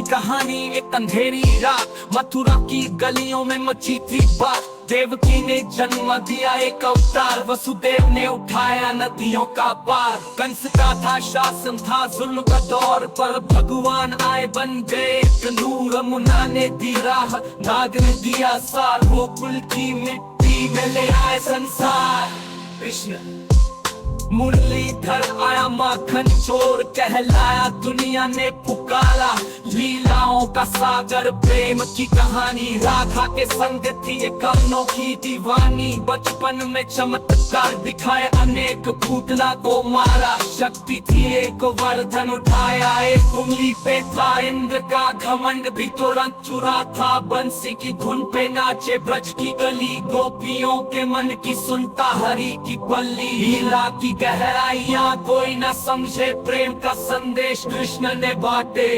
होती कहानी एक अंधेरी रात, मथुरा की गलियों में मची थी बात। देवकी ने जन्म दिया एक अवतार, वसुदेव ने उठाया नदियों का पार। कंस का था शासन, था जुल्म का दौर, पर भगवान आए बन गए एक नूर। मुन्ना ने दी राह, नाग ने दिया सार, वो कुल की मिट्टी में ले आए संसार। कृष्ण मुरलीधर आया माखन चोर, कहलाया दुनिया ने पुकारा। लीलाओं का सागर, प्रेम की कहानी, राधा के संग थी एक अनोखी दीवानी। बचपन में चमत्कार दिखाए, अनेक पूतना को मारा। शक्ति थी एक, वर्धन उठाया एक उंगली पे था। इंद्र का घमंड भी तुरंत चुरा था, बंसी की धुन पे नाचे ब्रज की गली। गोपियों के मन की सुनता हरि की पल्ली, लीला की गहराइयां कोई न समझे। प्रेम का संदेश कृष्ण ने बांटे।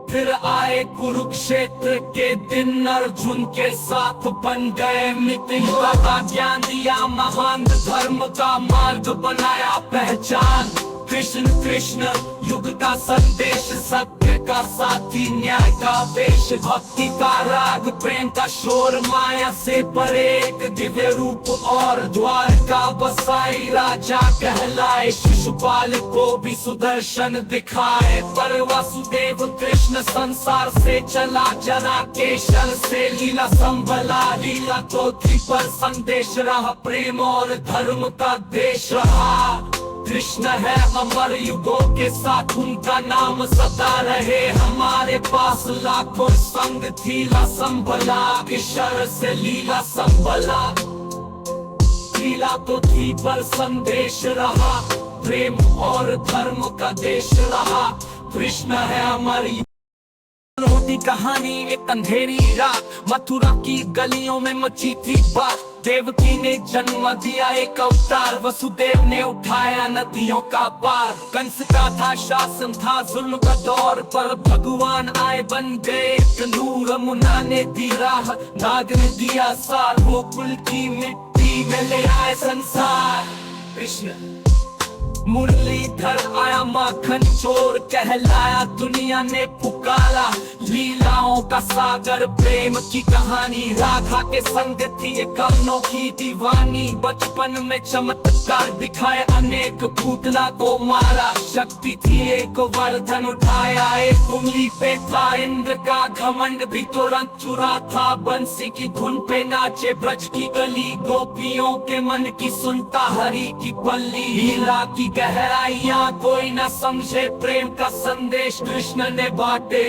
फिर आए कुरुक्षेत्र के दिन, अर्जुन के साथ बन गए मित्र। का ज्ञान दिया महान, धर्म का मार्ग बनाया पहचान। कृष्ण कृष्ण युग का संदेश, सत्य का साथी, न्याय का वेश। भक्ति का राग, प्रेम का शोर, माया से परे एक दिव्य रूप और। द्वारका बसाई राजा कहलाए, शिशुपाल को भी सुदर्शन दिखाए। पर वासुदेव कृष्ण संसार से चला, जना के शर से लीला संभला। लीला तो थी पर संदेश रहा, प्रेम और धर्म का देश रहा। कृष्ण है अमर युगों के साथ, उनका नाम सदा रहे हमारे पास। लाखों संग थी लीला संभला, किशोर से लीला संभला। लीला तो थी पर संदेश रहा, प्रेम और धर्म का देश रहा। कृष्ण है अमर होती कहानी एक अंधेरी रात, मथुरा की गलियों में मची थी बात। देवकी ने जन्म दिया एक अवतार, वसुदेव ने उठाया नदियों का पार। कंस का था शासन, था जुल्म का दौर, पर भगवान आए बन गए एक नूर। मुन्ना ने दी राह, नाग ने दिया सार, वो कुल की मिट्टी में ले आए संसार। कृष्ण मुरलीधर आया माखन चोर, कहलाया दुनिया ने पुकारा। लीलाओं का सागर, प्रेम की कहानी, राधा के संग थी एक अनोखी दीवानी। बचपन में चमत्कार दिखाए, अनेक पूतना को मारा। शक्ति थी एक, वर्धन उठाया एक उंगली पे था। इंद्र का घमंड भी तुरंत चुरा था, बंसी की धुन पे नाचे ब्रज की गली। गोपियों के मन की सुनता हरि की पल्ली, लीला की गहराइयां कोई न समझे। प्रेम का संदेश कृष्ण ने बांटे।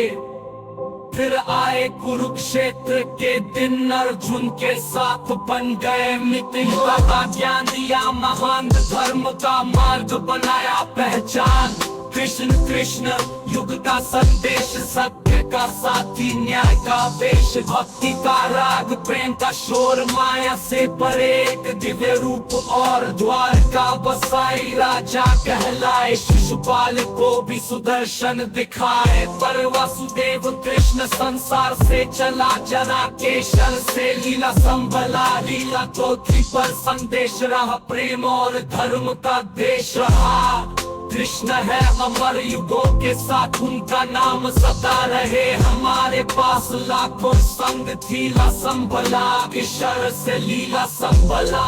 फिर आए कुरुक्षेत्र के दिन, अर्जुन के साथ बन गए मित्र। का ज्ञान दिया महान, धर्म का मार्ग बनाया पहचान। कृष्ण कृष्ण युग का संदेश, सत्य का साथी, न्याय का वेश। भक्ति का राग, प्रेम का शोर, माया से परे एक दिव्य रूप और। द्वारका बसाई राजा कहलाए, शिशुपाल को भी सुदर्शन दिखाए। पर वासुदेव कृष्ण संसार से चला, जना के शर से लीला संभला। लीला तो थी पर संदेश रहा, प्रेम और धर्म का देश रहा। कृष्ण है अमर युगों के साथ, उनका नाम सदा रहे हमारे पास। लाखों संग थी लीला संभला, किशोर से लीला संभला।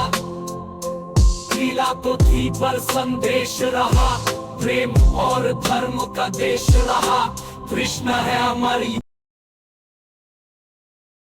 लीला तो थी पर संदेश रहा, प्रेम और धर्म का देश रहा। कृष्ण है अमर